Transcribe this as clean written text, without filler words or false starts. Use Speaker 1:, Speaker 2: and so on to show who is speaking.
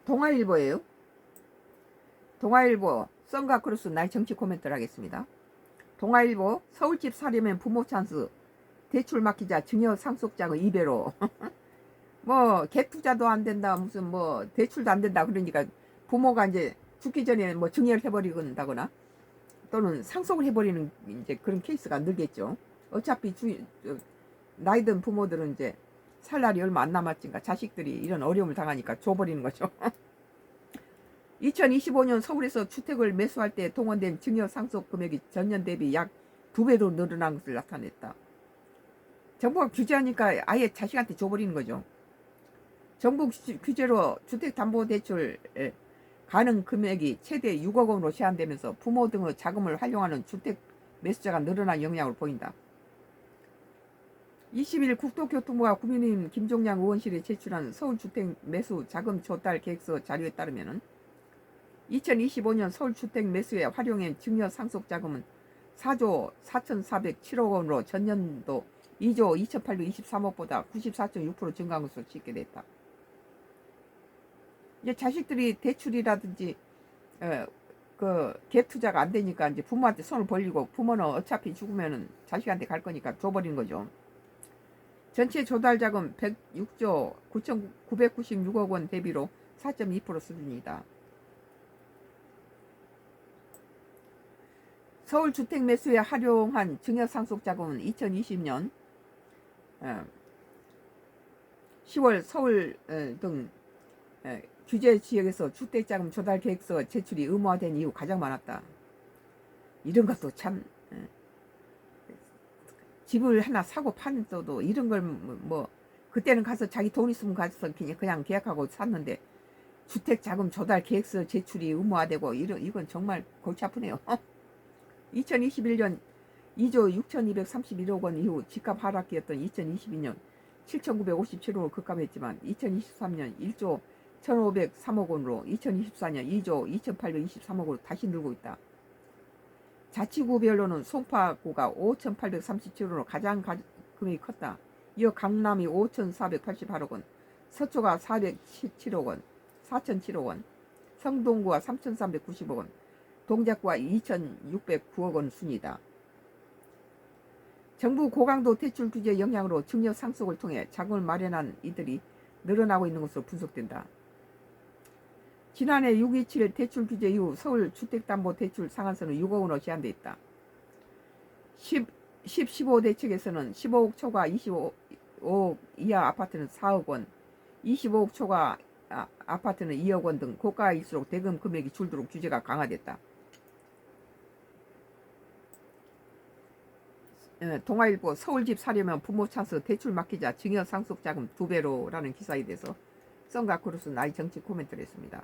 Speaker 1: 동아일보예요. 동아일보 썬과 크루스 나의 정치 코멘트를 하겠습니다. 동아일보 서울집 사려면 부모 찬스 대출 맡기자 증여 상속자금 2배로 뭐 개투자도 안 된다 무슨 뭐 대출도 안 된다 그러니까 부모가 이제 죽기 전에 뭐 증여를 해버리거나 또는 상속을 해버리는 이제 그런 케이스가 늘겠죠. 어차피 나이 든 부모들은 이제 살 날이 얼마 안 남았으니까 자식들이 이런 어려움을 당하니까 줘버리는 거죠. 2025년 서울에서 주택을 매수할 때 동원된 증여 상속 금액이 전년 대비 약 2배로 늘어난 것을 나타냈다. 정부가 규제하니까 아예 자식한테 줘버리는 거죠. 정부 규제로 주택담보대출 가능 금액이 최대 6억 원으로 제한되면서 부모 등의 자금을 활용하는 주택 매수자가 늘어난 영향을 보인다. 20일 국토교통부가 국민의힘 김종량 의원실에 제출한 서울주택 매수 자금 조달 계획서 자료에 따르면 2025년 서울주택 매수에 활용한 증여 상속 자금은 4조 4,407억 원으로 전년도 2조 2,823억보다 94.6% 증가한 것으로 집계됐다. 이제 자식들이 대출이라든지 그 갭 투자가 안 되니까 이제 부모한테 손을 벌리고 부모는 어차피 죽으면은 자식한테 갈 거니까 줘버린 거죠. 전체 조달 자금 106조 9,996억 원 대비로 4.2% 수준이다. 서울 주택 매수에 활용한 증여 상속 자금은 2020년 10월 서울 등 규제 지역에서 주택자금 조달 계획서 제출이 의무화된 이후 가장 많았다. 이런 것도 참 집을 하나 사고 파는데도 이런 걸 뭐 그때는 가서 자기 돈 있으면 가서 그냥 계약하고 샀는데 주택자금 조달 계획서 제출이 의무화되고 이건 정말 골치 아프네요. 2021년 2조 6,231억 원 이후 집값 하락기였던 2022년 7,957억으로 급감했지만 2023년 1조 1,503억 원으로 2024년 2조 2,823억으로 다시 늘고 있다. 자치구별로는 송파구가 5,837원으로 가장 금액이 컸다. 이어 강남이 5,488억 원, 서초가 417억 원, 4,007억 원, 성동구가 3,390억 원, 동작구가 2,609억 원 순이다. 정부 고강도 대출 규제 영향으로 증여 상속을 통해 자금을 마련한 이들이 늘어나고 있는 것으로 분석된다. 지난해 6.27 대출 규제 이후 서울 주택담보대출 상한선은 6억 원으로 제한돼 있다. 15 대책에서는 15억 초과 25억 이하 아파트는 4억 원, 25억 초과 아파트는 2억 원 등 고가일수록 대금 금액이 줄도록 규제가 강화됐다. 동아일보 서울집 사려면 부모 찬스 대출 맡기자 증여 상속자금 2배로라는 기사에 대해서 썬과 크루스 나의 정치 코멘트를 했습니다.